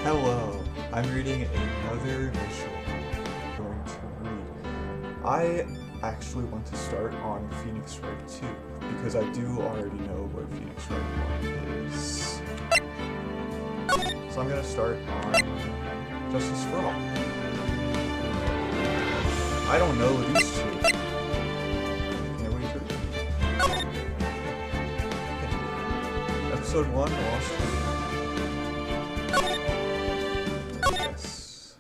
Hello, I'm reading another visual I'm going to read. I actually want to start on Phoenix Wright 2 because I do already know where Phoenix Wright 1 is. So I'm going to start on Justice for All. I don't know these two. Can't wait for it. Episode 1, The Lost City. Yes.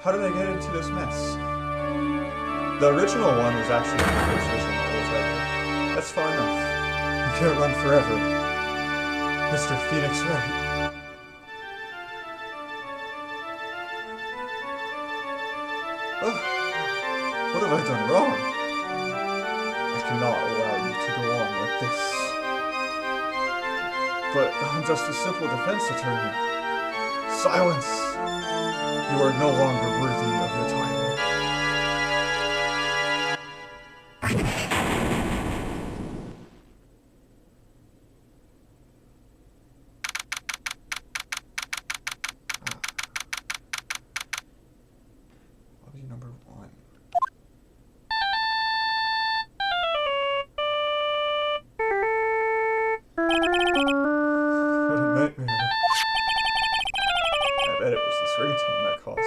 How did I get into this mess? The original one was actually the first visual novel ever. That's far enough. You can't run forever, Mr. Phoenix Wright. What have I done wrong? I cannot allow you to go on like this. But I'm just a simple defense attorney. Silence! You are no longer worthy of your title. Lobby number 1. What a nightmare. I bet it was this ringtone that caused it.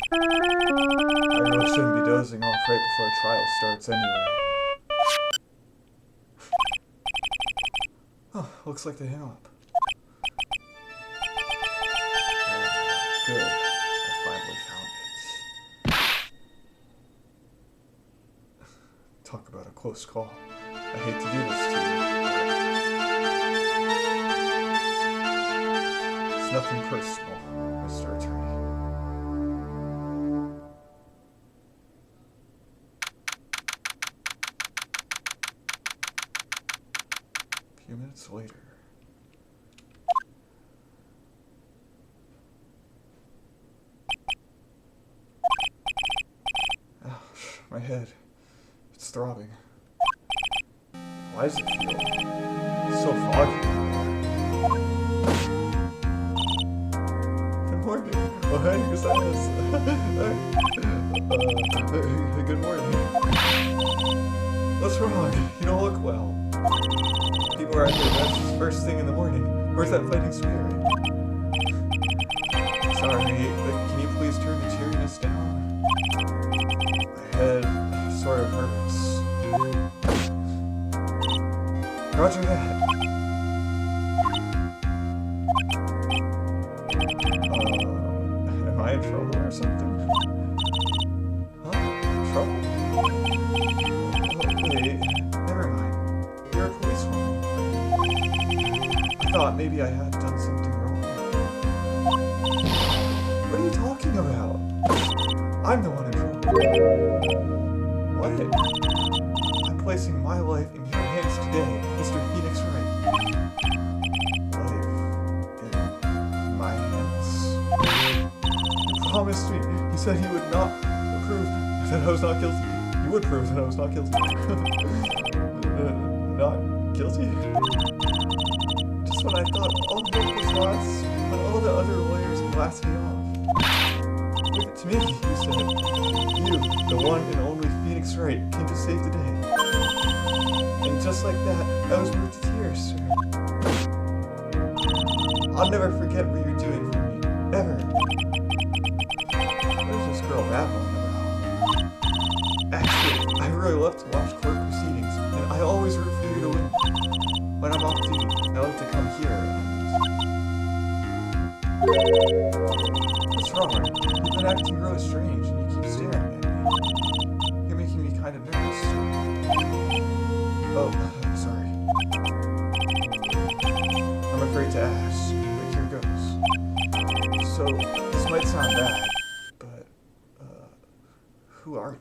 I really shouldn't be dozing off right before a trial starts anyway. Oh, looks like they hang up. Good. I finally found it. Talk about a close call. I hate to do this to you. It's nothing personal, Mr. Attorney. A few minutes later. Ouch, my head. It's throbbing. Why does it feel so foggy? Good morning. Oh, hey, Gonzalez. Good morning. What's wrong? You don't look well. People are at their desks first thing in the morning. Where's that fighting spirit? Sorry, but can you please turn the cheeriness down? My head sort of hurts. Roger that. Am I in trouble or something? Huh? Trouble? Oh, wait, never mind. You're a policewoman. I thought maybe I had done something wrong. What are you talking about? I'm the one in trouble. What? I'm placing my life in your hands today, Mr. Phoenix Wright. Life in my hands? You promised me. You said you would not prove that I was not guilty. You would prove that I was not guilty. Not guilty? Just when I thought all hope was lost, when all the other lawyers blasted me off. Leave it to me, you said. You, the one and only Phoenix Wright, came to save the day. And just like that, I was moved to tears, sir. I'll never forget what you're doing for me. Ever. There's this girl babbling about. Actually, I really love to watch court proceedings, and I always root for you to win. When I'm off duty, I like to come here and... What's wrong? You've been acting really strange, and you keep staring at me. You're making me kind of nervous. Oh, sorry. I'm afraid to ask, but here goes. So, this might sound bad, but, who are you?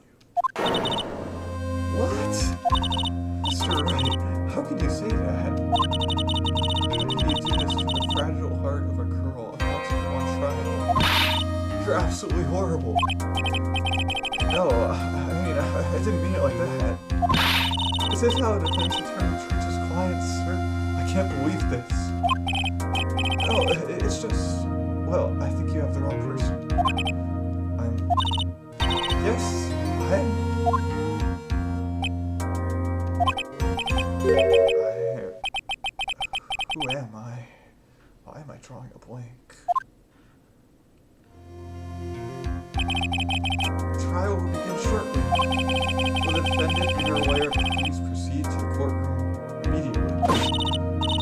What? Mr. Wright, how can you say that? How can you do this to the fragile heart of a girl about to go on trial? You're absolutely horrible. No, I mean, I didn't mean it like that. Is this how a defense attorney treats his clients, sir? I can't believe this. No, it's just... Well, I think you have the wrong person. Yes, Who am I? Why am I drawing a blank? The trial will begin shortly. Will the defendant and your lawyer please proceed to the courtroom immediately?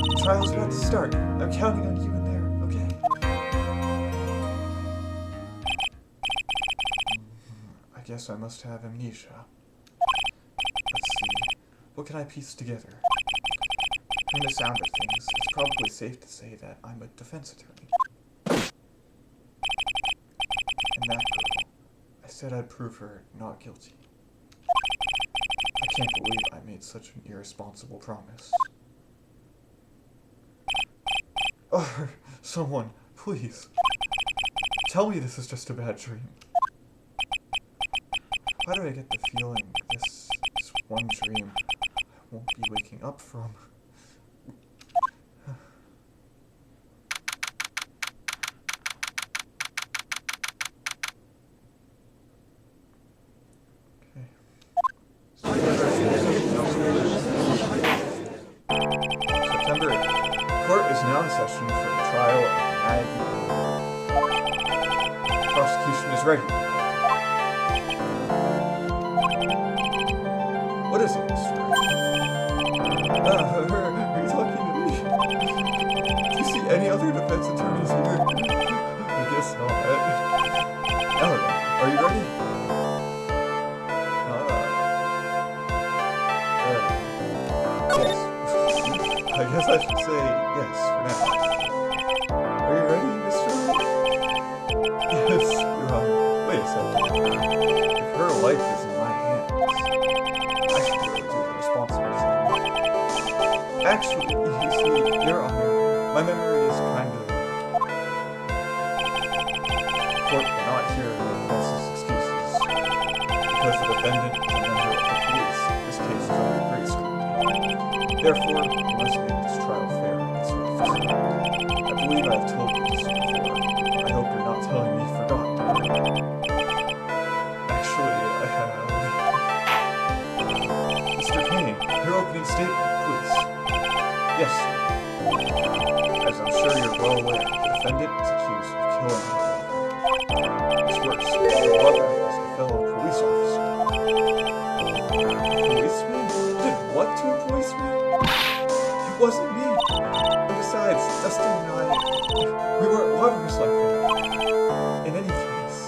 The trial's about to start. I'm counting on you in there, okay? I guess I must have amnesia. Let's see. What can I piece together? From the sound of things, it's probably safe to say that I'm a defense attorney. And that girl, I said I'd prove her not guilty. I can't believe I made such an irresponsible promise. Oh, someone, please. Tell me this is just a bad dream. Why do I get the feeling this one dream I won't be waking up from? September 8th. Court is now in session for the trial of Maggie. Prosecution is ready. What is it, Mr. Are you talking to me? Do you see any other defense attorneys here? I guess not. Eleanor, are you ready? Yes. I guess I should say yes for now. Are you ready, Mr. Wright? Yes, Your Honor. Wait a second. If her life is in my hands, I should really do the responsible thing. Actually, you see, Your Honor, my memory is kind of... Court cannot hear the defense's excuses. Because the defendant is a member of the police, this case is under great scrutiny. Therefore, we must make this trial fair and swift. I believe I have told you this before. I hope you're not telling me forgotten. Actually, I have... Mr. Kane, your opening statement, please. Yes, sir. As I'm sure you're well aware, the defendant is accused of killing her lover. It's worse, her lover was a fellow police officer. A policeman? Did what to a policeman? It wasn't me. And besides, Dustin and I, we weren't lovers like that. In any case,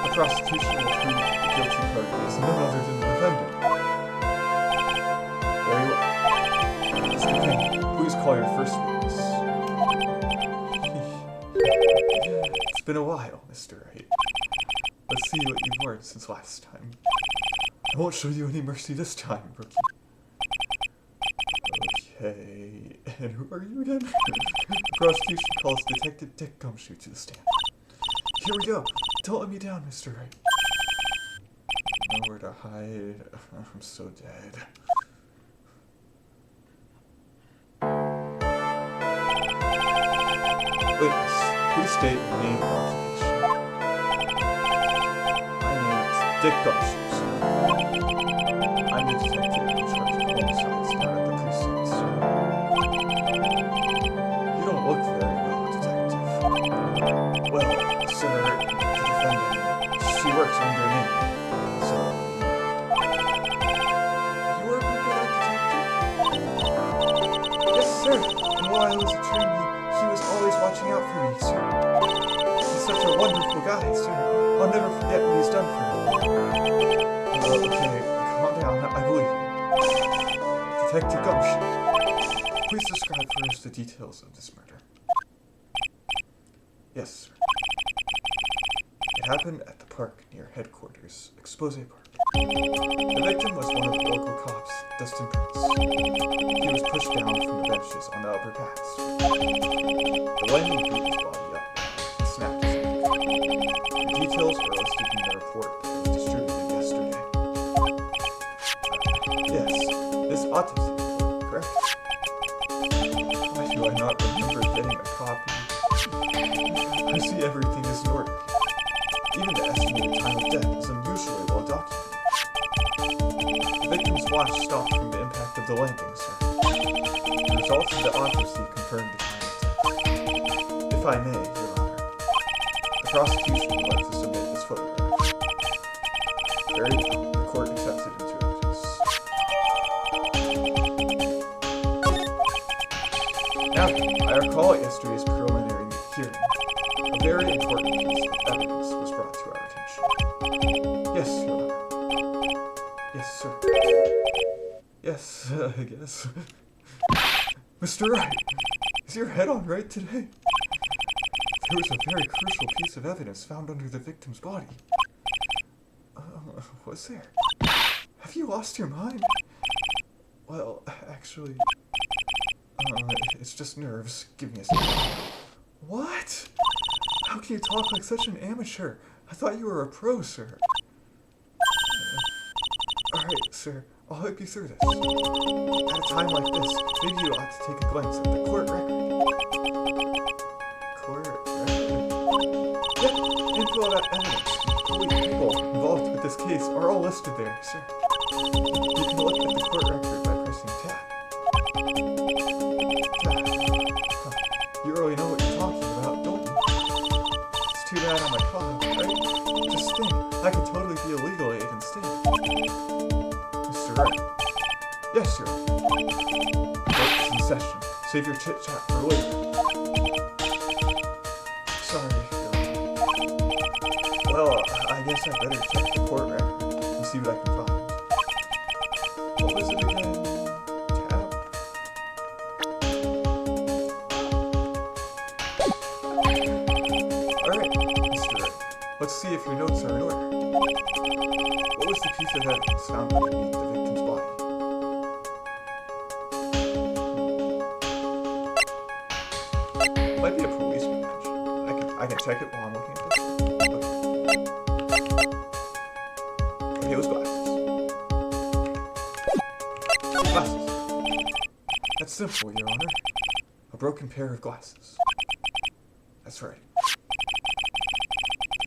the prosecution will prove that the guilty party is none other than the defendant. Very well. Mr. King, please call your first witness. It's been a while, Mr. Wright. Let's see what you've learned since last time. I won't show you any mercy this time, rookie. Okay, and who are you again? The prosecution calls Detective Dick Gumshoe to the stand. Here we go. Don't let me down, Mr. Wright. Nowhere to hide. I'm so dead. Witness, please state your name and occupation. My name is Dick Gumshoe, sir. I'm the detective in charge of homicides down at the precinct, sir. You don't look very well, detective. Well, sir, the defendant, she works under me, so... You work with that detective? Yes, sir. And while I was a trainee, he was always watching out for me, sir. He's such a wonderful guy, sir. I'll never forget what he's done for me. Okay, calm down. I believe you. Detective Gumshoe, please describe for us the details of this murder. Yes, sir. It happened at the park near headquarters, Expose Park. The victim was one of the local cops, Dustin Prince. He was pushed down from the benches on the upper paths. The lineman beat his body up and snapped his neck. The details are listed in the report that was distributed yesterday. Yes, this autopsy report, correct? Why do I not remember getting a copy? I see everything is in order. Even the estimated time of death is unusually well documented. The victim's watch stopped from the impact of the landing, sir. The results of the autopsy confirmed the time of death. If I may, Your Honor, the prosecution would like to submit this photograph. Very well. The court accepts it into evidence. Now, I recall at yesterday's preliminary hearing, a very important piece of evidence was brought to our attention. Yes, Your Honor. Yes, sir. Yes, I guess. Mr. Wright, is your head all right today? There was a very crucial piece of evidence found under the victim's body. Was there? Have you lost your mind? Well, actually, it's just nerves. Give me a second. What? How can you talk like such an amateur? I thought you were a pro, sir. Alright, sir. I'll help you through this. At a time like this, maybe you ought to take a glance at the court record. Court record? Yep, info about evidence. The people involved with this case are all listed there, sir. You can look at the court record by pressing tab. Tab. Huh. You really know what you're talking about, don't you? It's too bad I'm a cop, right? Just think, I could totally be a legal aid instead. Mr. Wright. Yes, Your Honor. Court's in session. Save your chit-chat for later. Sorry, Your Honor. Well, I guess I better check the court record and see what I can find. What was it again? Tab? Alright, Mr. Wright. Let's see if your notes are in order. What was the piece of evidence found underneath the victim's body? Might be a policeman badge. I can check it while I'm looking at this. Okay, it was glasses. Glasses. That's simple, Your Honor. A broken pair of glasses. That's right.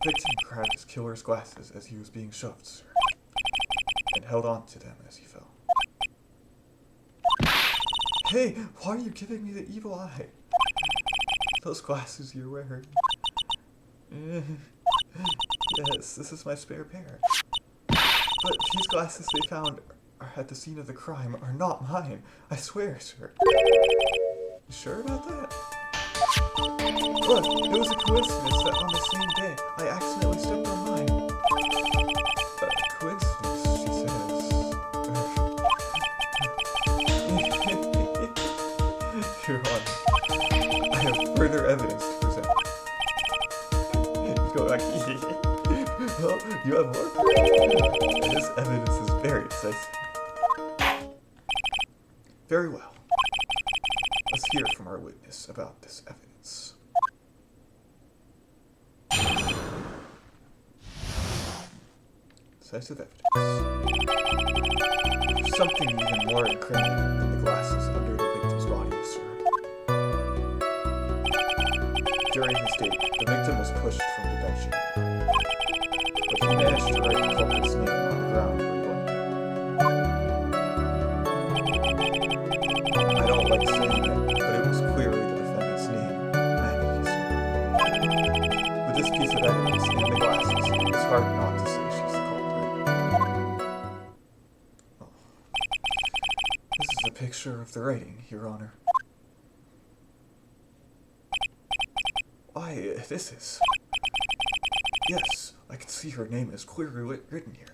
The victim grabbed his killer's glasses as he was being shoved, sir, and held on to them as he fell. Hey, why are you giving me the evil eye? Those glasses you're wearing. Yes, this is my spare pair. But these glasses they found at the scene of the crime are not mine. I swear, sir. You sure about that? Look, it was a coincidence that on the same day, I accidentally stepped on mine. Coincidence, she says. Your Honor, I have further evidence to present. Go back. Well, you have more? And this evidence is very decisive. Very well. Let's hear from our witness about this evidence. Decisive evidence. There's something even more incriminating than the glasses under the victim's body, sir. During his date, the victim was pushed from the bedchamber, but he managed to write the culprit's name on the ground where he left it. I don't like saying it, but it was clearly the defendant's name, Maggie. With this piece of evidence and the glasses, it's hard not to say she's the culprit. Oh. This is a picture of the writing, Your Honor. Why, this is... Yes, I can see her name is clearly written here.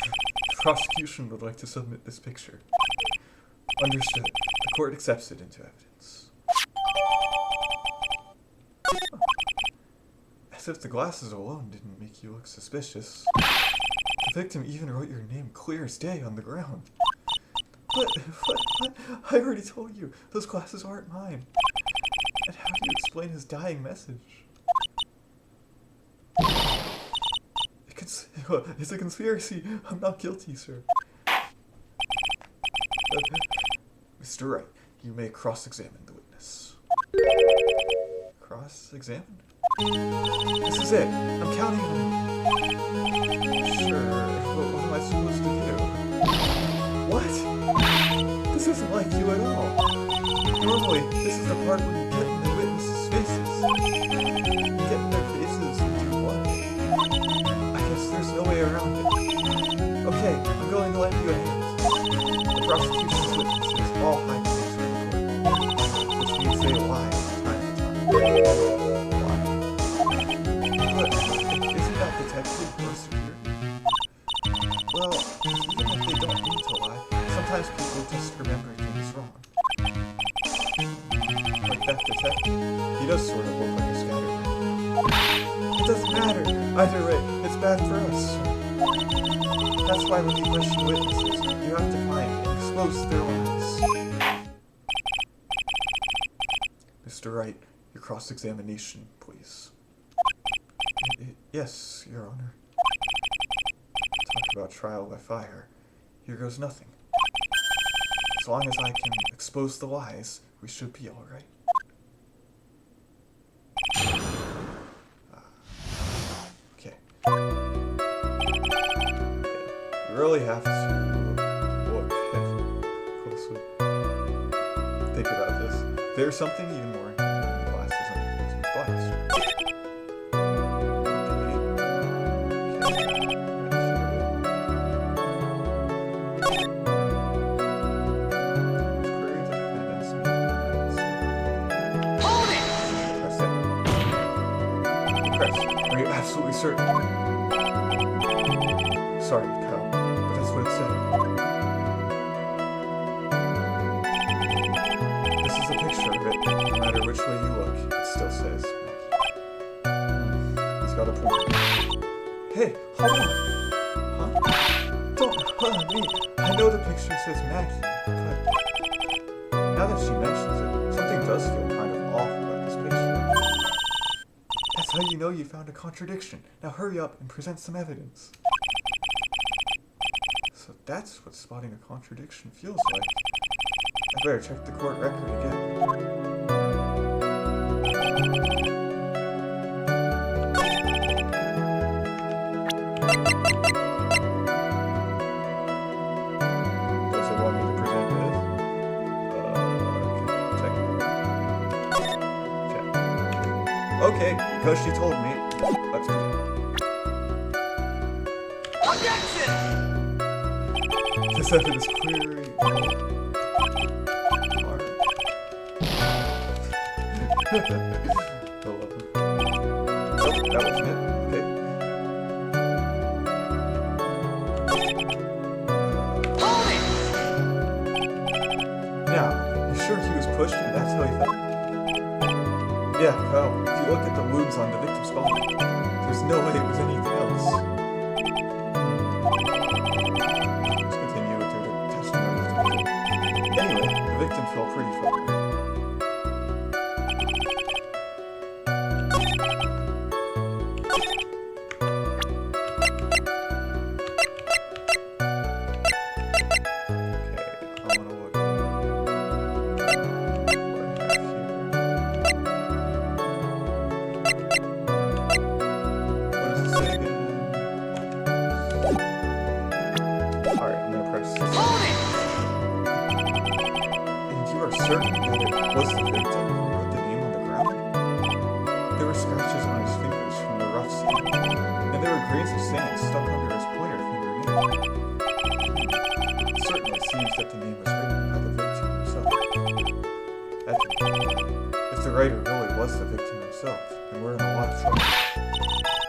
The prosecution would like to submit this picture. Understood. The court accepts it into evidence. As if the glasses alone didn't make you look suspicious. The victim even wrote your name clear as day on the ground. But I already told you, those glasses aren't mine. And how do you explain his dying message? It's a conspiracy. I'm not guilty, sir. Mr. Wright, you may cross-examine the witness. Cross-examine? This is it. I'm counting them. Sure, but what am I supposed to do? What? This isn't like you at all. Normally, this is the part where you get in the witnesses' faces. You get in their faces and do what? I guess there's no way around it. Okay, I'm going to lend you a hand. The prosecution's witnesses all hide things from the court, which means they lie from time to time. Why? But isn't that detective persevere? Well, even if they don't mean to lie, sometimes people just remember things wrong. Like that detective, he does sort of look like a scatterbrain. It doesn't matter. Either way, it's bad for us. That's why when you question witnesses, you have to find and expose their lies. Mr. Wright, your cross-examination, please. Yes, Your Honor. Talk about trial by fire. Here goes nothing. As long as I can expose the lies, we should be all right. Okay. You really have to look closely. Think about this. There's something even more important than the glasses on the person's bodies. Are you absolutely certain? Sorry, Kyle, but that's what it said. This is a picture of it. No matter which way you look, it still says Maggie. He's got a point. Hey, hold on! Huh? Don't hug me! I know the picture says Maggie, but now that she mentions it, something does feel kind of off about this picture. That's how you know you found a contradiction. Now hurry up and present some evidence. So that's what spotting a contradiction feels like. I better check the court record again. Does it want me to present this? Check. Okay, because she told me. Let's go. Objection! This evidence clearly. I love it. Nope, that wasn't it. Okay. Now, you sure he was pushed and that's how he fell? Yeah, Kyle, if you look at the wounds on the victim's body, there's no way it was anything else. Let's continue with the testimony. Anyway, the victim fell pretty far. Certain that it was the victim who wrote the name on the ground? There were scratches on his fingers from the rough sand, and there were grains of sand stuck under his pointer fingernail. It certainly seems that the name was written by the victim himself. If the writer really was the victim himself, then we're in a lot of trouble.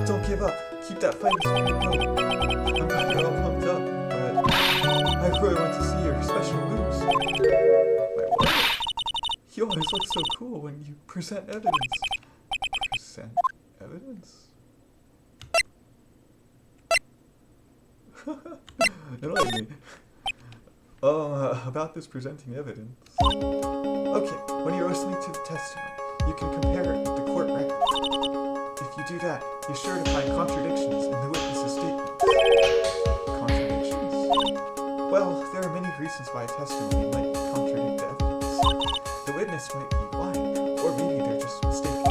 Don't give up. Keep that fighting spirit going. I'm not all pumped up, but I really want to see your special moves. Wait, what? You always look so cool when you present evidence. Present evidence? Enlighten me. About this presenting evidence. Okay, when you're listening to the testimony, you can compare it with the court record. If you do that, you're sure to find contradictions in the witness's statements. Well, there are many reasons why a testimony might contradict the evidence. The witness might be lying, or maybe they're just mistaken.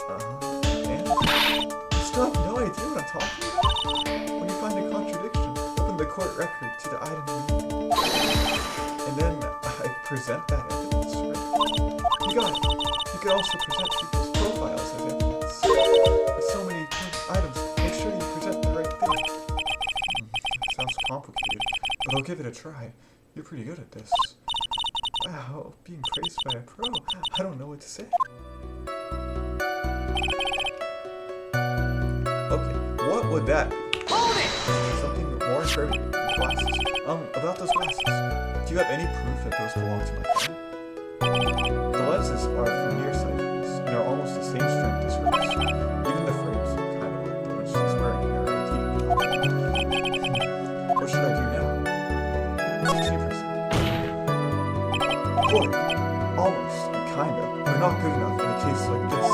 And you still have no idea what I'm talking about? When you find a contradiction, open the court record to the item you need. And then I present that evidence, right? You got it. You could also present people's profiles as evidence. With so many items, make sure you present the right thing. Sounds complicated, but I'll give it a try. You're pretty good at this. Wow, being praised by a pro. I don't know what to say. Okay, what would that be? Something more incriminating. Glasses. About those glasses. Do you have any proof that those belong to my client? The lenses are from nearsightedness and are almost the same strength as hers. Even the frames are kind of like the one she's wearing in her TV. What should I do now? 15%. Good. Almost. Kinda. Are not good enough in a case like this.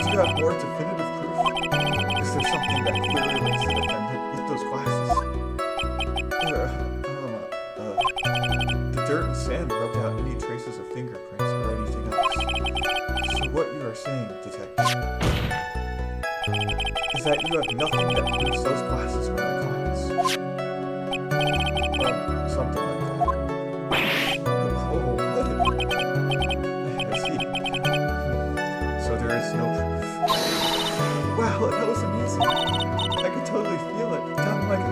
Do you have more definitive proof? Is there something that clearly links the defendant with those glasses? The dirt and sand rubbed out any traces of fingerprints or anything else. So what you are saying, detective, is that you have nothing that proves those glasses were my clients. Something like that. Oh, what? I see. So there is no proof. Wow, that was amazing. I could totally feel it down my gut.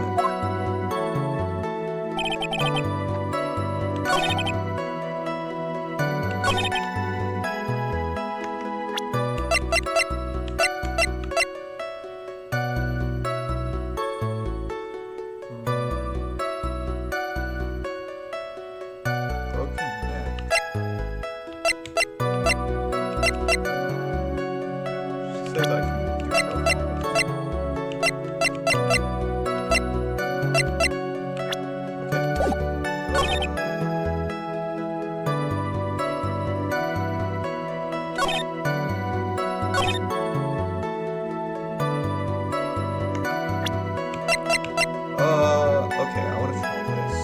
Okay, I want to try this.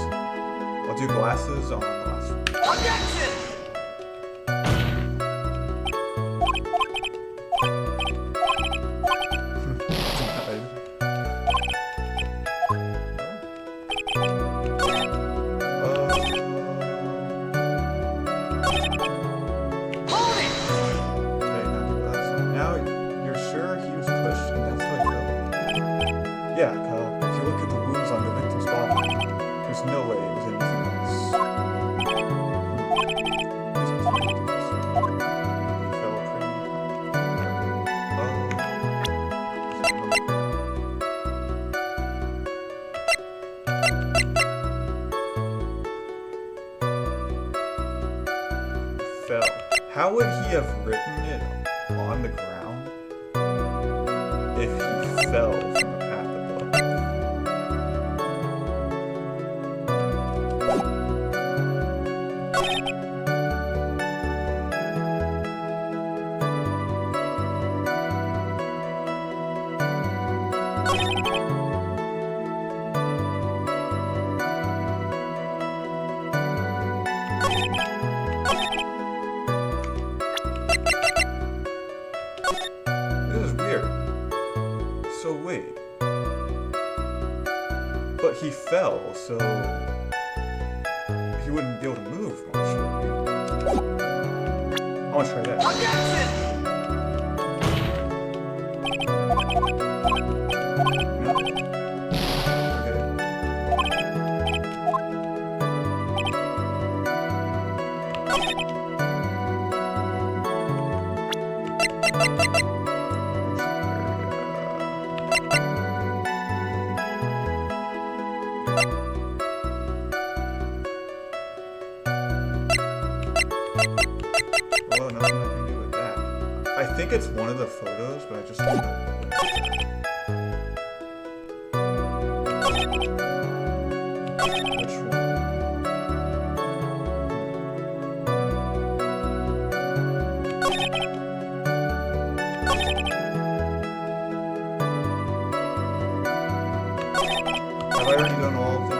I'll do glasses on the last one. Objection! Now you're sure he was pushed and that's how he fell? Yeah, Kyle. If you look at the wounds on the victim's body, there's no way it was anything else. He fell pretty fell. How would he have written it on the ground if he fell from the path above? This is weird. So wait. But he fell, so he wouldn't be able to move much. I want to try that. No? Well, nothing I can do with that. I think it's one of the photos, but I just don't know. Which one? I already done all of them?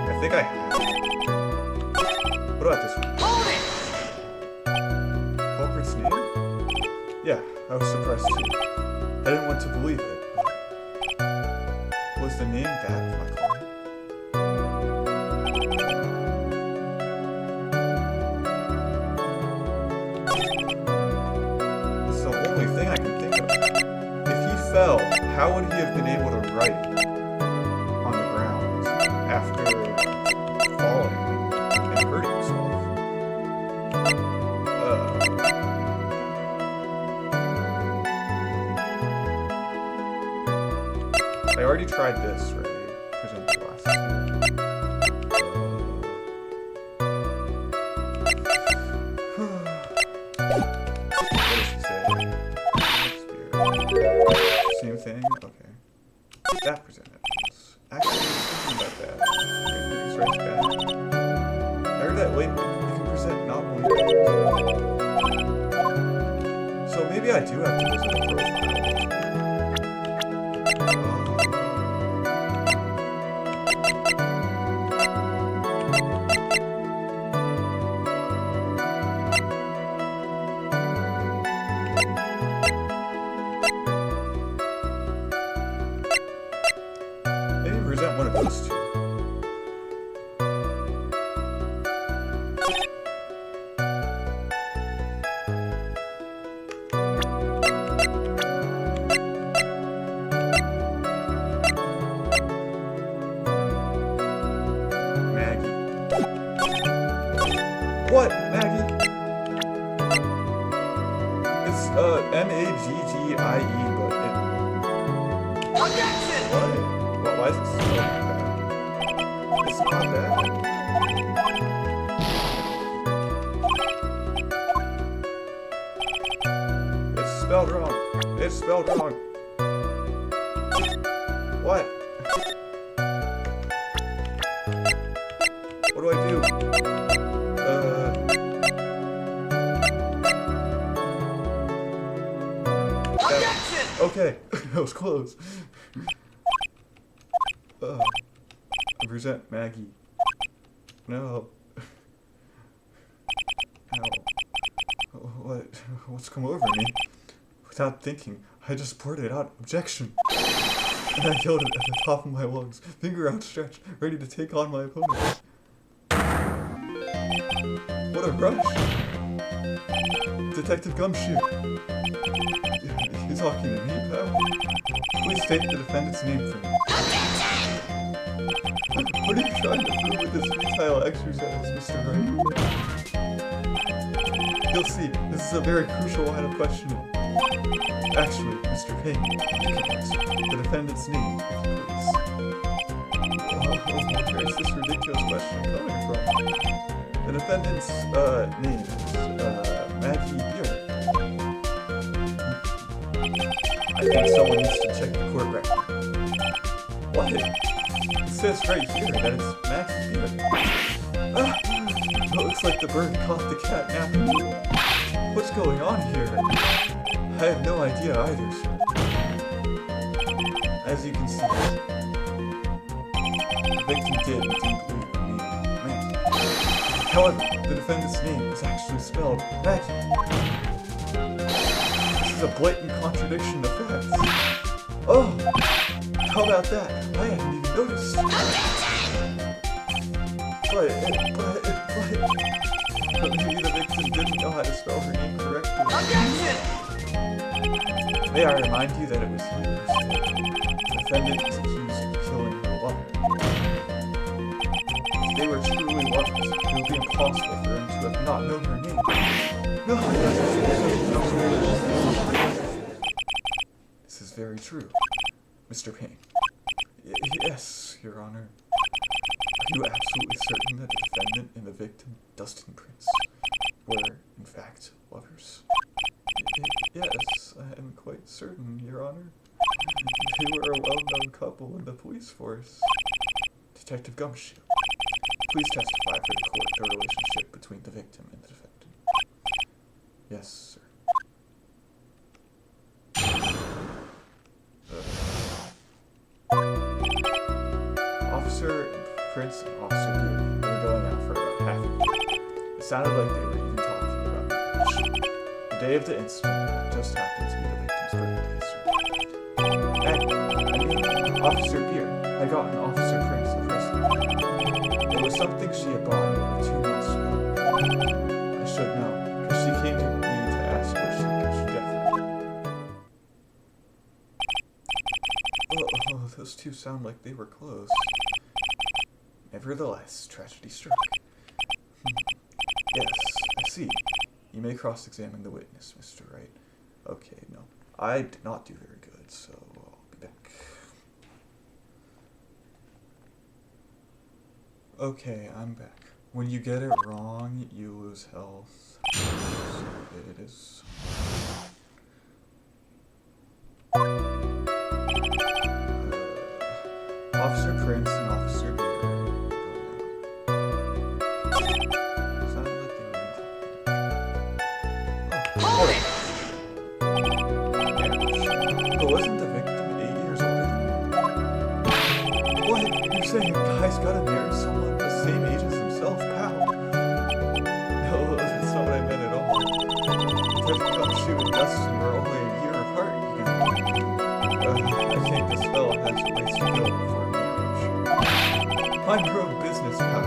I think I have. What about this one? Culprit's name? Yeah, I was surprised too. I didn't want to believe it. Was the name that of my client? It's the only thing I can think of. If he fell, how would he have been able to write on the ground after falling and hurting himself? I already tried this, right? Present the glasses what does he say? Same thing? Okay. That presented. Actually, thinking about that. Phoenix Wright's bad. I heard that late you can present not one bad. So maybe I do have to present a profile. Present one of those two. Maggie. What, Maggie? It's M-A-G-G-I-E, but it... What? Well, why is it so bad? It's not bad. It's spelled wrong. It's spelled wrong. What? What do I do? Okay, that was close. Present Maggie. No. Ow. What's come over me? Without thinking, I just blurted out objection. And I yelled it at the top of my lungs, finger outstretched, ready to take on my opponent. What a rush! Detective Gumshoe. You're talking to me, pal? Please state the defendant's name for me. What are you trying to prove with this futile exercise, Mr. Wright? You'll see, this is a very crucial line of questioning. Actually, Mr. Payne, you can answer the defendant's name, if you please. Where is this ridiculous question coming from? The defendant's, name is, Maggie Beer. I think someone needs to check the court record. What? It says right here that it's Maggie Beer. It looks like the bird caught the cat napping. What's going on here? I have no idea either, sir. As you can see, the victim did indeed believe the name Maggie. However, the defendant's name is actually spelled Maggie. This is a blatant contradiction of facts. Oh, how about that? I hadn't even noticed. But maybe the victim didn't know how to spell her name correctly. May I remind you that it was he who said the defendant is accused of killing her lover. If they were truly lovers, it would be impossible for him to have not known her name. No, this is very true, Mr. Payne. Yes, Your Honor. Are you absolutely certain that the defendant and the victim, Dustin Prince, were, in fact, lovers? Yes, I am quite certain, Your Honor. They were a well-known couple in the police force. Detective Gumshoe, please testify for the court the relationship between the victim and the defendant. Yes, sir. Prince and Officer Beer had been going out for about half an hour. It sounded like they were even talking about marriage. The day of the incident just happened to be the victim's birthday, sir. Officer Beer had gotten Officer Prince a present. It was something she had bought over 2 months ago. I should know, because she came to me to ask what she could get for me. Oh, those two sound like they were close. Nevertheless, tragedy struck. Yes, I see. You may cross-examine the witness, Mr. Wright. Okay, no. I did not do very good, so I'll be back. Okay, I'm back. When you get it wrong, you lose health. So it is. Officer Prince and Officer Beer. Sounded like they were talking. But wasn't the victim 8 years older than you? What? You're saying a guy's gotta marry someone the same age as himself, pal? No, that's not what I meant at all. Ted Gumshoe and Dustin were only a year apart, you know. I think this fella has a ways to go before marriage. Mind your own business, pal.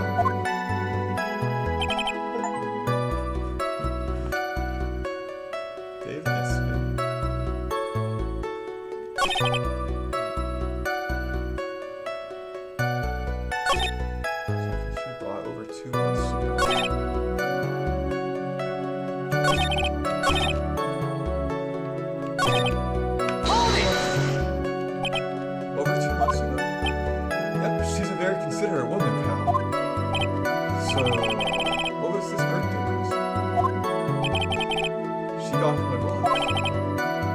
Consider a woman, pal. So, what was this birthday present? She got him a glove.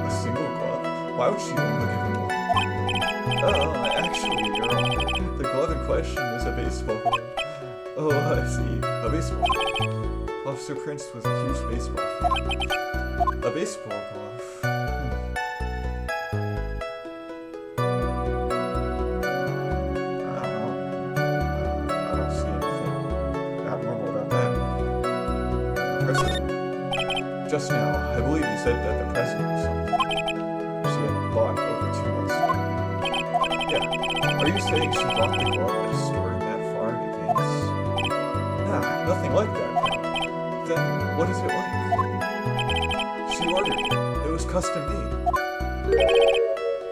A single glove? Why would she only give him one? Actually, Your Honor, the glove in question is a baseball glove. Oh, I see. A baseball glove. Officer Prince was a huge baseball fan. A baseball glove. Just now, I believe you said that the present was something she had bought over 2 months ago. Yeah. Are you saying she bought the glove at a store that far in advance? Nah, nothing like that. Then, what is it like? She ordered it. It was custom made.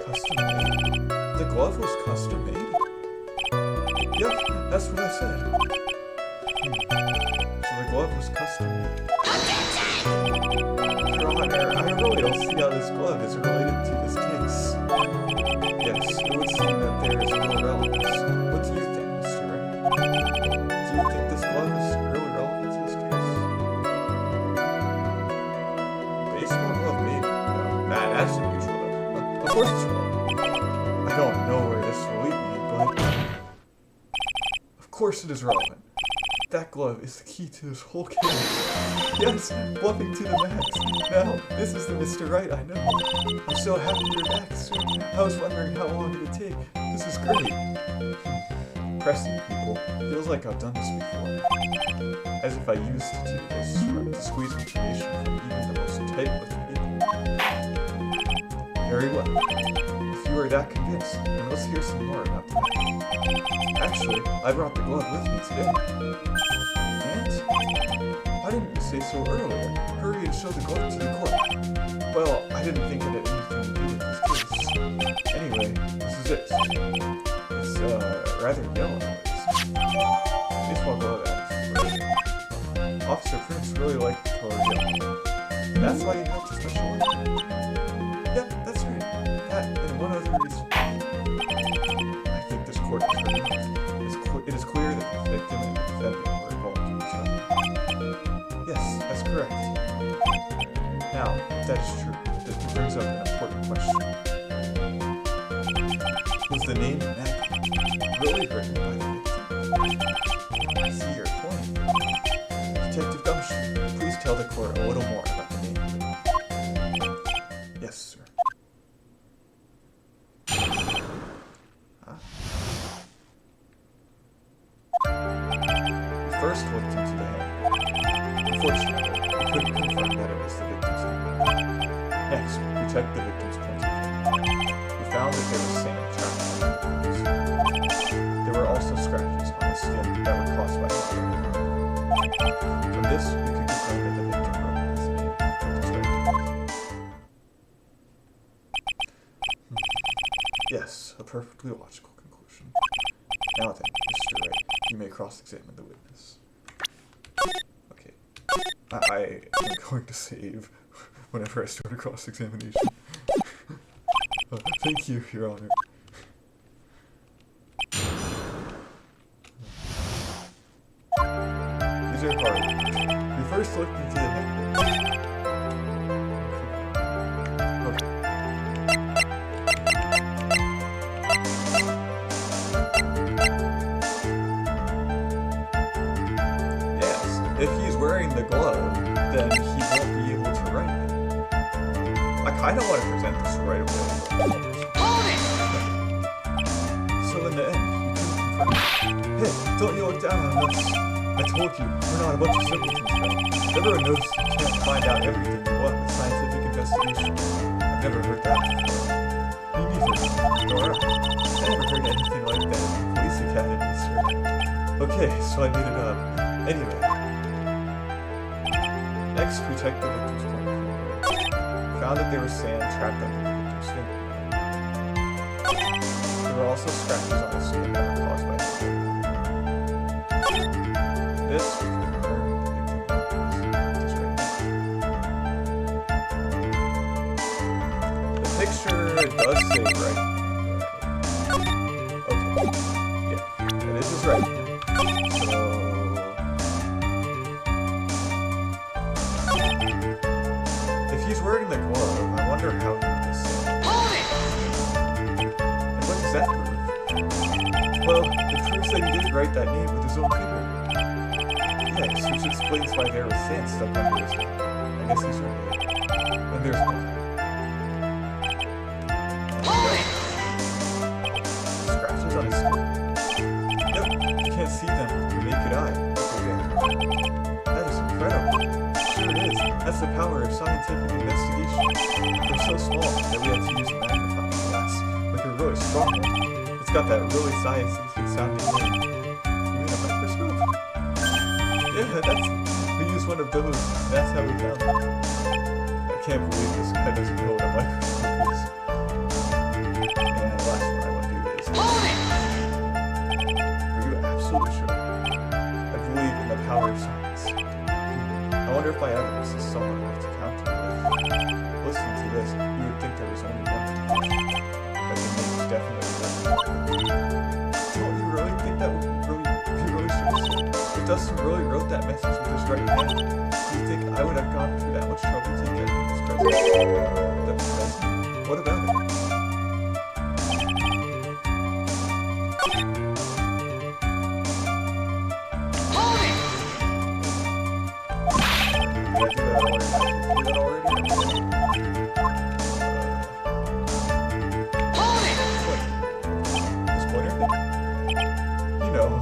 Custom made? The glove was custom made? Yep, that's what I said. So the glove was custom made. Your Honor, I really don't see how this glove is related to this case. Yes, it would seem that there is little relevance. What do you think, Mr. Wright? Do you think this glove is really relevant to this case? Baseball glove, maybe. No, that's unusual. Of course it's relevant. I don't know where this will lead me, but of course it is relevant. That glove is the key to this whole case. Yes, bluffing to the max. Now, this is the Mr. Wright I know. I'm so happy you're back, sir. I was wondering how long it would take. This is great. Pressing people. Feels like I've done this before. As if I used to do this, to squeeze information from even the most tight-lipped people. Very well. If you are that convinced, then let's hear some more about that. Actually, I brought the glove with me today. Why didn't you say so earlier? Hurry and show the glove to the court. Well, I didn't think it had anything to do with this case. Anyway, this is it. It's, rather yellow. Baseball glove adds. Officer Prince really liked the color yellow. That's why you have the special order? Yep, that's right. That and one other reason. I think this court is very enough. It is clear that the victim and the defendant were involved in each other. Yes, that's correct. Now, if that is true, this brings up an important question. Was the name Maggie really written by the victim? I see your point. Detective Gumshoe, please tell the court a little more about the name. Yes, sir. Huh? We first looked into the handbook. Unfortunately, we couldn't confirm that it was the victim's handbook. Next, we checked the victim's point of view. We found that there was sand trapped on the windows. There were also scratches on the skin that were caused by the fire. From this, we could confirm that the victim wrote his name or described it. Yes, a perfectly logical conclusion. Now then, Mr. Wright, you may cross-examine the witness. Okay. I am going to save whenever I start a cross-examination. Thank you, Your Honor. These are hard. We first looked into the handbook. Okay. Yes, if he's wearing the glove, then he won't be able to write it. I kind of want to present this right away. So in the end, you can confirm. Hey, don't you look down on us. I told you, we're not a bunch of simpletons, man. Everyone knows you can't find out everything you want with scientific investigation. I've never heard that before. Me neither, nor I. I never heard anything like that in the police academy, sir. Okay, so I made it up. Anyway. Next, we checked the victim's point of view. We found that there was sand trapped under the victim's finger. There were also scratches on the skin that were caused by the fire. This we can confirm the victim is right now. The picture does say right. Okay. Yeah. And this is right. So if he's wearing the glove, I wonder how he would this. And what does that prove? Well, it proves that he didn't write that name with his own finger. Yes, which explains why there was sand stuck under his name. I guess he's right. And there's more. Scratches on his skin? Yep, you can't see them with your naked eye. That is incredible. Sure it is. That's the power of scientific investigation. They're so small that we had to use a magnifying glass, like a really strong one. It's got that really scientific sounding name. You mean a microscope? Yeah, we used one of those. That's how we found it. I can't believe this guy doesn't know what a microscope is. And the last one I want to do is... Are you absolutely sure? I believe in the power of science. I wonder if my evidence is strong enough to counter this. Listening to this, you would think there was only one conclusion. That the name was definitely written. Don't you really think that would be really sure? If Dustin really wrote that message with his right hand, do you think I would have gone through that much trouble to get him his present? The present? What about it?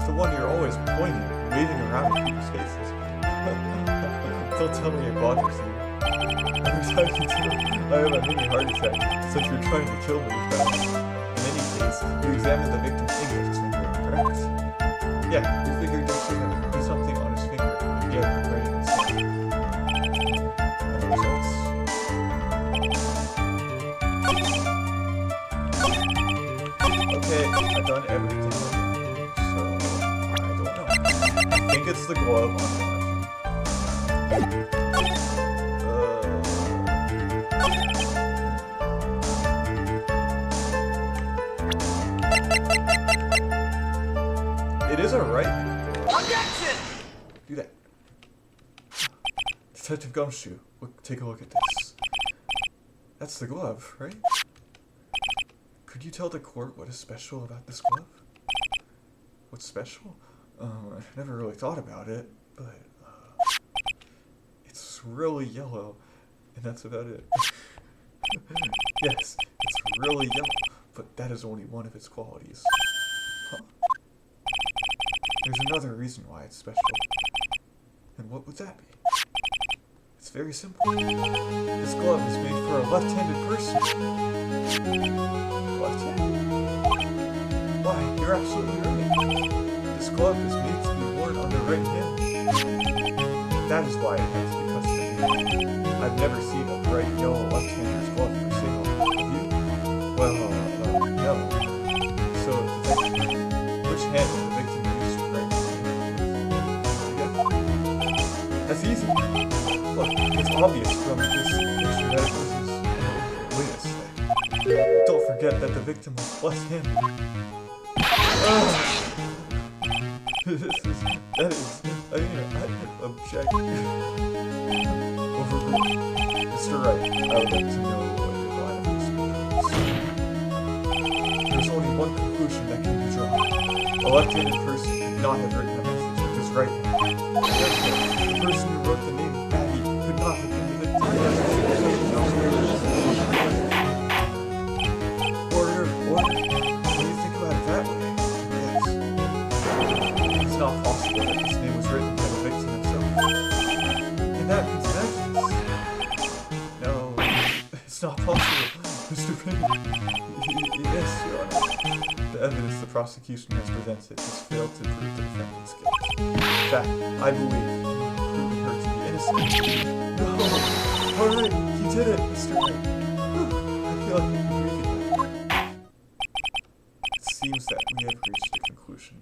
The one you're always pointing, waving around in people's faces. Don't tell me it bothers you. Every time you do, I have a mini heart attack, since you're trying to kill me. In any case, you examined the victim's English finger, correct? Yeah, you figured there should be something on his finger if he had been writing his name. And the results? Okay, I've done everything. I think it's the glove on one of them. It is a right hand glove. Objection! Do that. Detective Gumshoe, take a look at this. That's the glove, right? Could you tell the court what is special about this glove? What's special? I never really thought about it, but it's really yellow, and that's about it. Yes, it's really yellow, but that is only one of its qualities. Huh? there's another reason why it's special. And what would that be? It's very simple. This glove is made for a left-handed person. Left-handed? Why, you're absolutely right. This glove is made to be worn on the right hand. That is why it has to be custom made. I've never seen a bright yellow left-hander's glove for sale. Have you? Well, no. So, which hand will the victim use to write the That's easy. Look, it's obvious from this picture that it uses... Wait a sec. Don't forget that the victim was left-handed. I object. Overruled. Mr. Wright, I would like to know what your line of reasoning is. There's only one conclusion that can be drawn. A left-handed person could not have written a message with his right hand. Therefore, the person who wrote the name Maggie could not have been the victim. Or, when you think about it that way, yes. It's not possible that this name was written by the victim himself. And that means madness. No, it's not possible, Mr. Payne. Yes, Your Honor. The evidence the prosecution has presented has failed to prove the defendant's guilt. In fact, I believe you have proven her to be innocent. No! Alright, you did it, Mr. Wright. I feel like I'm breathing now. It seems that we have reached a conclusion.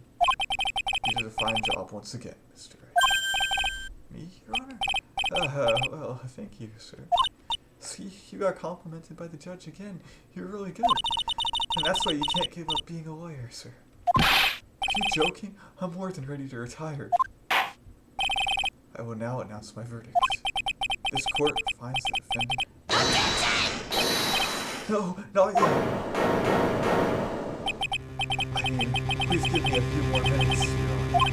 You did a fine job once again, Mr. Wright. Me, Your Honor? Well, thank you, sir. See, you got complimented by the judge again. You're really good. And that's why you can't give up being a lawyer, sir. Are you joking? I'm more than ready to retire. I will now announce my verdict. This court finds the defendant... No, not yet. I mean, please give me a few more minutes, Your Honor.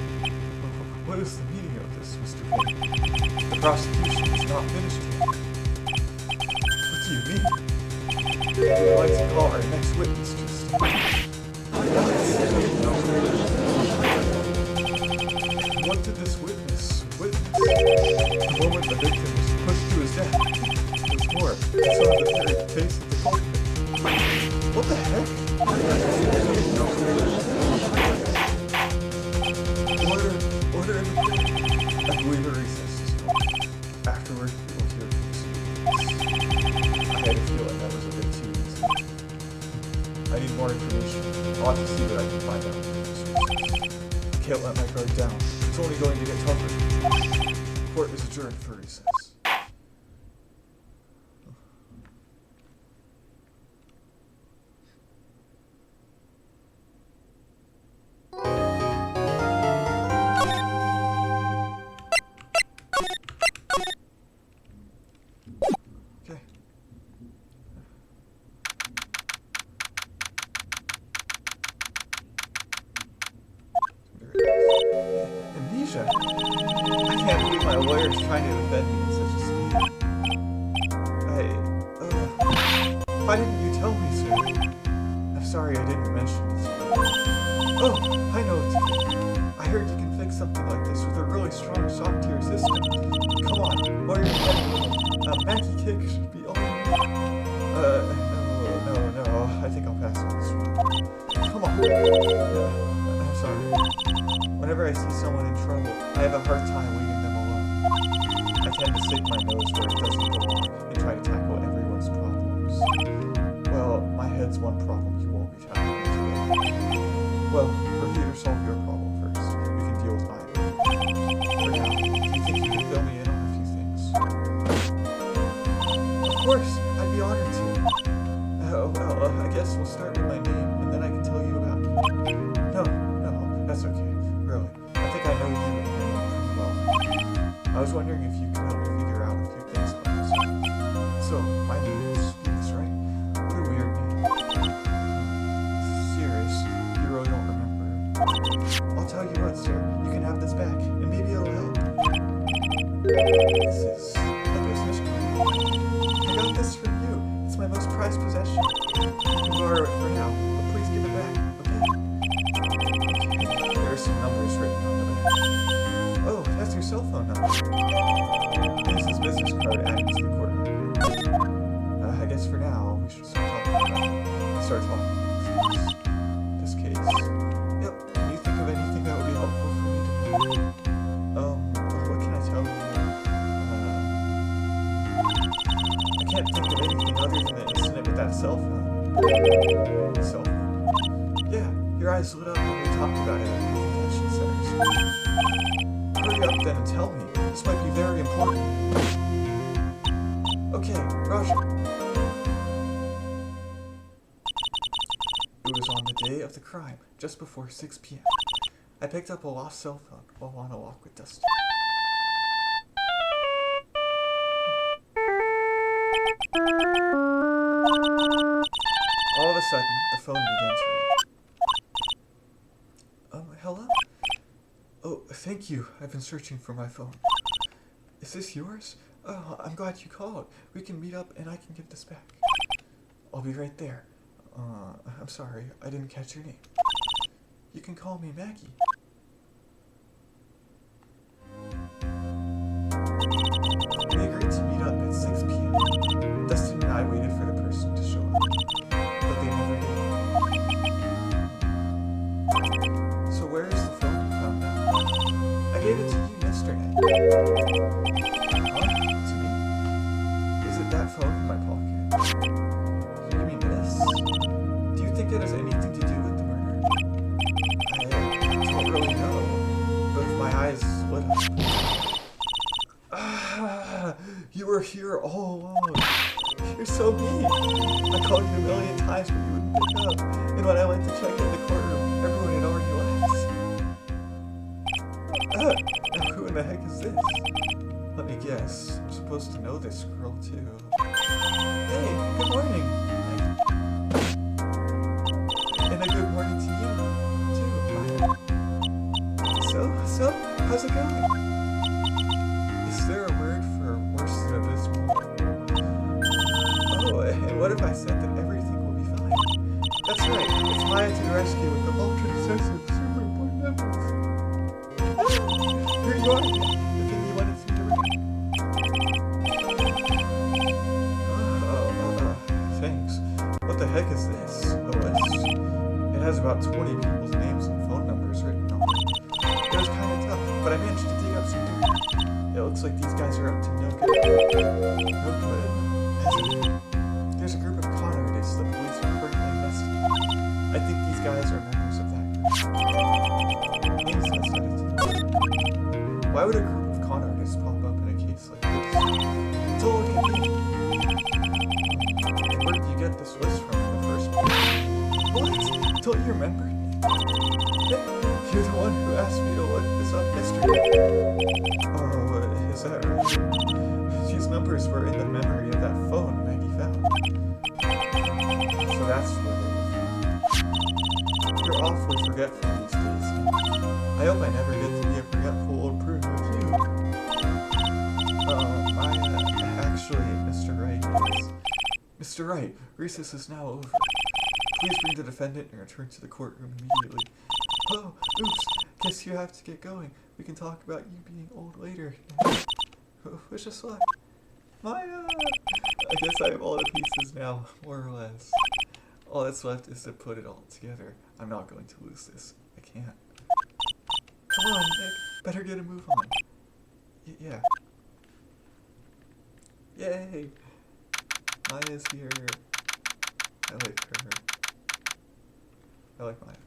What is the meaning of this, Mr. Payne? The prosecution is not finished yet. What do you mean? We'd like to call our next witness to the stand. What did this witness witness? The moment the victim was pushed to his death. What's more, he saw the very face of the culprit. What the heck? Order in the court. I believe a recess is called. Afterward, we will hear from the students. I had a feeling that was a bit too easy. I need more information. I want to see what I can find out. I can't let my guard down. It's only going to get tougher. Court is adjourned for recess. Amnesia? I can't believe my lawyer's trying to defend me in such a state. Why didn't you tell me, sir? I'm sorry I didn't mention it. Oh, I know what to do. I heard you can fix something like this with a really strong shock to your system. Come on, lawyer, Maggie Kick should be all you need. No, I think I'll pass on this one. Come on. I'm sorry. Whenever I see someone in trouble, I have a hard time leaving them alone. I tend to stick my nose where it doesn't belong and try to tackle everyone's problems. Well, my head's one problem you won't be tackling today. Well, we're here to solve your problem first. We can deal with mine. For now, do you think you can fill me in on a few things? Of course, I'd be honored to. I guess we'll start with my name, and then I can tell you about me. No, that's okay. Really, I think I know you and your name pretty well. I was wondering if you could help me figure out a few things about yourself. So, my name is Phoenix Wright. What a weird name. Serious, you really don't remember. I'll tell you what, sir. You can have this back, and maybe it'll help. This is a business card. I got this for you. It's my most prized possession. You can borrow it for now, but please give it back, okay? There are some numbers written on phone number. Here's his business card added to the courtroom. I guess for now, we should start talking. This case. Yep. Can you think of anything that would be helpful for me to know? What can I tell you? I can't think of anything other than the incident with that cell phone. Cell phone? Yeah, your eyes lit up when we talked about it at the convention centers. Hurry up then and tell me. This might be very important. Okay, Roger. It was on the day of the crime, just before 6 p.m. I picked up a lost cell phone while on a walk with Dusty. All of a sudden, the phone began to ring. Hello? Oh, thank you. I've been searching for my phone. Is this yours? Oh, I'm glad you called. We can meet up and I can give this back. I'll be right there. I'm sorry, I didn't catch your name. You can call me Maggie. We agreed to meet up at 6 p.m. Dustin and I waited for the person to show up, but they never did. So where is the phone you found now? I gave it to you yesterday. Huh? To me? Is it that phone in my pocket? You mean this? Do you think it has anything to do with the murder? I don't really know, but my eyes lit up. You were here all along. You're so mean. I called you a million times, but you wouldn't pick up. And when I went to check in the courtroom, everyone had already left. Now who in the heck is this? Let me guess. I'm supposed to know this girl, too. Hey, good morning. And a good morning to you, too. So, how's it going? Is there a word for worse than abysmal? Oh, and what if I said that everything will be fine? That's right, it's Maya to the rescue with the ultra-obsessive super important evidence. Here you are again, the thing you wanted me to read. Thanks. What the heck is this? A list? It has about 20 people's names and phone numbers written on it. It was kind of tough, but I managed to dig up some dirt. It looks like these guys are up to no good. No good? There's a group of con artists the police are currently investigating. I think these guys are members of that group. Names list added to the list. Why would a group of con artists pop up in a case like this? Don't look at me. Where did you get this list from in the first place? What? Don't you remember? You're the one who asked me to look this up yesterday. Oh, is that right? These numbers were in the memory of that phone Maggie found. So that's where they were from. You're awfully forgetful these days. I hope I never get to be a forgetful old prune with you. Actually, Mr. Wright is... Mr. Wright, recess is now over. Please bring the defendant and return to the courtroom immediately. Oh, oops. Guess you have to get going. We can talk about you being old later. Wish us luck. Maya! I guess I have all the pieces now, more or less. All that's left is to put it all together. I'm not going to lose this. I can't. Come on, Nick. Better get a move on. Yeah. Yay! Maya's here. I like her. I like Maya.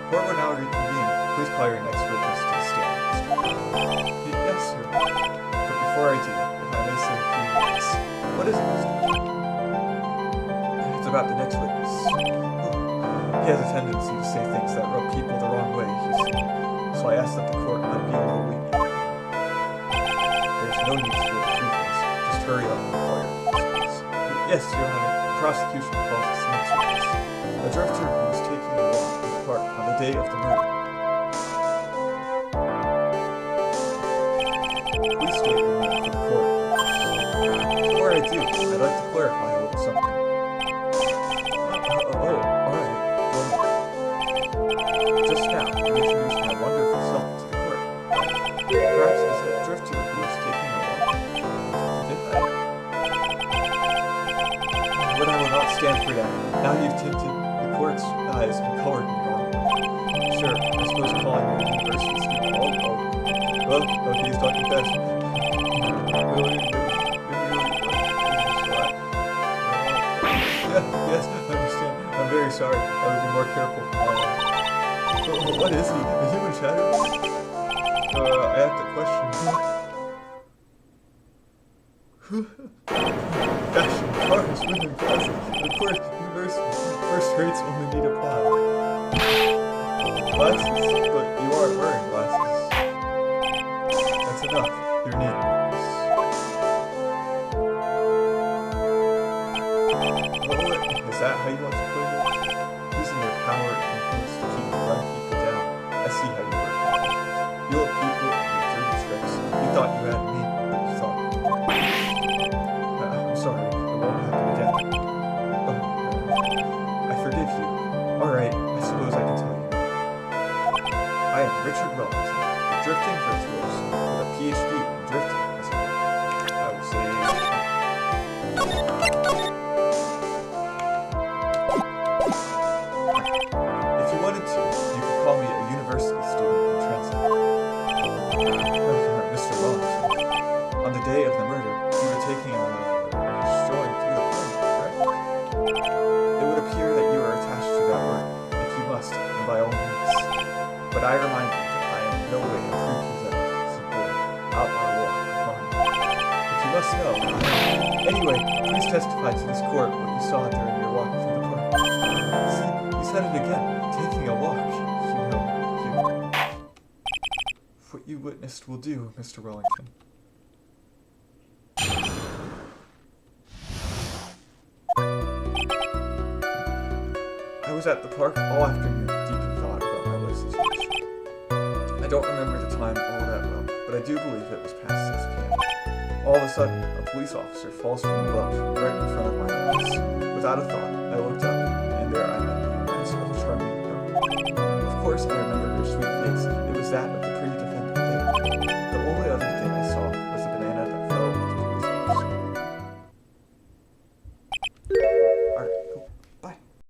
Court will now reconvene. Please call your next witness to the stand. Yes, sir. But before I do, if I may say a few words. What is it, Mr. It's about the next witness. He has a tendency to say things that rub people the wrong way, you see. So I asked that the court might be a little lenient. There's no need to go to pretense. Just hurry up and call your witness. Yes, Your Honor. The prosecution calls us the next witness. A drifter who was taking a walk in the park on the day of the murder. Please state your name for the court. Before I do, I'd like to clarify a little something. Alright. introduce my wonderful self to the court. Perhaps it's a drifter who is taking a walk. Did I? But I will not stand for that. Now you've tinted the court's eyes and colored me wrong. Sure, I suppose calling you a university student. Well, okay, he's talking fast. Yes, I understand. I'm very sorry. I will be more careful from now on. What is he? A human shadow? I have to question. Fashion, cars, women, clothes. Of course, university. First rates only need apply. Glasses? But you aren't wearing glasses. That's enough. Your name. Is that how you want to play this? Using your power and influence to keep young people down. I see how you work. You have people and your dirty tricks. You thought you had me, but you thought you were. I'm sorry. It won't happen again. I forgive you. Alright, I suppose I can tell you. I am Richard Wellington, a drifting virtuoso with a PhD in drifting. I would say... If you wanted to, you could call me a university student in transit. Mr. Wellington, on the day of the murder, you were taking a strolling through the park, right? It would appear that you are attached to that work, if you must, and by all means. But I remind you that I am in no way a prerequisite support out on a walk with mine. If you must know, anyway, please testify to this court what you saw during your walk through the park. See, you said it again, taking a walk, What you witnessed will do, Mr. Wellington. I was at the park all afternoon, deep in thought about my life situation. I don't remember the time all that well, but I do believe it was past 6 p.m. All of a sudden, a police officer falls from above, right in front of my eyes. Without a thought, I looked up